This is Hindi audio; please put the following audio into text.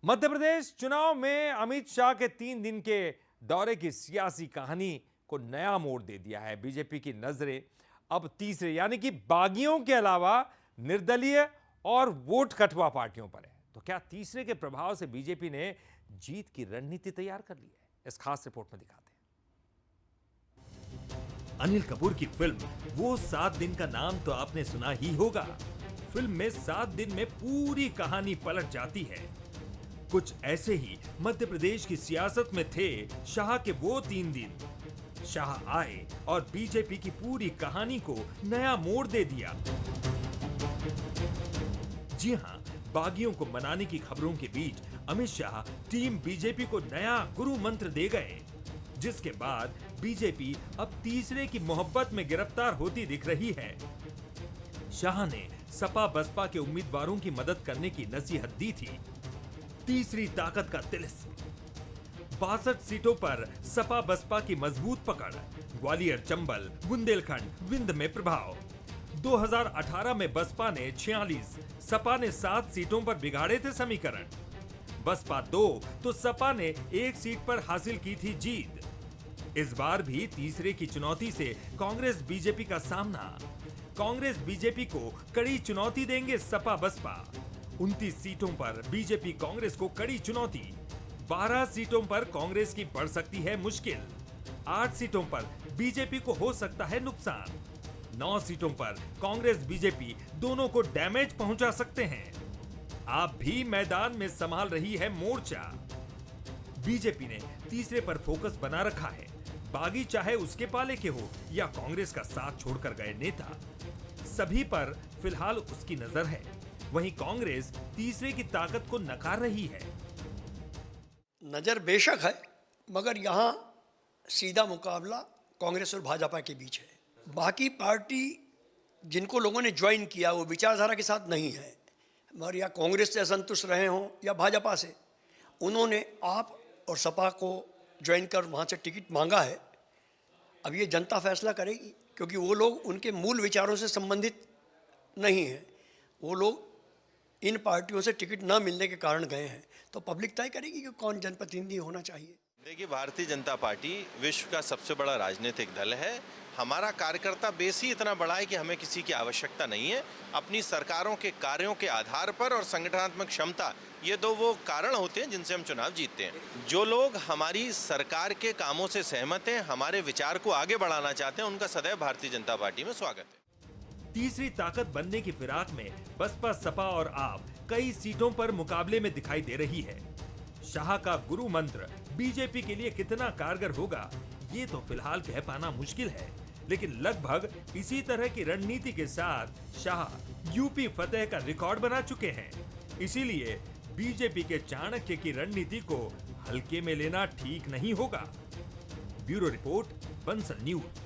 मध्य प्रदेश चुनाव में अमित शाह के 3 दिन के दौरे की सियासी कहानी को नया मोड़ दे दिया है। बीजेपी की नजरें अब तीसरे यानी कि बागियों के अलावा निर्दलीय और वोट कटवा पार्टियों पर है। तो क्या तीसरे के प्रभाव से बीजेपी ने जीत की रणनीति तैयार कर ली है? इस खास रिपोर्ट में दिखाते हैं। अनिल कपूर की फिल्म वो 7 दिन का नाम तो आपने सुना ही होगा। फिल्म में 7 दिन में पूरी कहानी पलट जाती है। कुछ ऐसे ही मध्य प्रदेश की सियासत में थे शाह के वो 3 दिन। शाह आए और बीजेपी की पूरी कहानी को नया मोड़ दे दिया। जी हां, बागियों को मनाने की खबरों के बीच अमित शाह टीम बीजेपी को नया गुरु मंत्र दे गए, जिसके बाद बीजेपी अब तीसरे की मोहब्बत में गिरफ्तार होती दिख रही है। शाह ने सपा बसपा के उम्मीदवारों की मदद करने की नसीहत दी थी। तीसरी ताकत का तिलिस्म। 62 सीटों पर सपा बसपा की मजबूत पकड़। ग्वालियर, चंबल, बुंदेलखंड, विंध्य में प्रभाव। 2018 में बसपा ने 46, सपा ने 7 सीटों पर बिगाड़े थे समीकरण। बसपा 2 तो सपा ने 1 सीट पर हासिल की थी जीत। इस बार भी तीसरे की चुनौती से कांग्रेस बीजेपी का सामना। कांग्रेस बीजेपी को कड़ी चुनौती देंगे सपा बसपा। 29 सीटों पर बीजेपी कांग्रेस को कड़ी चुनौती। 12 सीटों पर कांग्रेस की बढ़ सकती है मुश्किल। 8 सीटों पर बीजेपी को हो सकता है नुकसान। 9 सीटों पर कांग्रेस बीजेपी दोनों को डैमेज पहुंचा सकते हैं। आप भी मैदान में संभाल रही है मोर्चा। बीजेपी ने तीसरे पर फोकस बना रखा है। बागी चाहे उसके पाले के हो या कांग्रेस का साथ छोड़कर गए नेता, सभी पर फिलहाल उसकी नजर है। वहीं कांग्रेस तीसरे की ताकत को नकार रही है। नजर बेशक है, मगर यहाँ सीधा मुकाबला कांग्रेस और भाजपा के बीच है। बाकी पार्टी जिनको लोगों ने ज्वाइन किया वो विचारधारा के साथ नहीं है, मगर या कांग्रेस से असंतुष्ट रहे हों या भाजपा से, उन्होंने आप और सपा को ज्वाइन कर वहाँ से टिकट मांगा है। अब ये जनता फैसला करेगी, क्योंकि वो लोग उनके मूल विचारों से संबंधित नहीं हैं। वो लोग इन पार्टियों से टिकट न मिलने के कारण गए हैं, तो पब्लिक तय करेगी कि कौन जनप्रतिनिधि होना चाहिए। देखिए, भारतीय जनता पार्टी विश्व का सबसे बड़ा राजनीतिक दल है। हमारा कार्यकर्ता बेस ही इतना बड़ा है कि हमें किसी की आवश्यकता नहीं है। अपनी सरकारों के कार्यों के आधार पर और संगठनात्मक क्षमता, ये दो वो कारण होते हैं जिनसे हम चुनाव जीतते हैं। जो लोग हमारी सरकार के कामों से सहमत हैं, हमारे विचार को आगे बढ़ाना चाहते हैं, उनका सदैव भारतीय जनता पार्टी में स्वागत है। तीसरी ताकत बनने की फिराक में बसपा, सपा और आप कई सीटों पर मुकाबले में दिखाई दे रही है। शाह का गुरु मंत्र बीजेपी के लिए कितना कारगर होगा, ये तो फिलहाल कह पाना मुश्किल है, लेकिन लगभग इसी तरह की रणनीति के साथ शाह यूपी फतेह का रिकॉर्ड बना चुके हैं। इसीलिए बीजेपी के चाणक्य की रणनीति को हल्के में लेना ठीक नहीं होगा। Bureau report, Bansal news.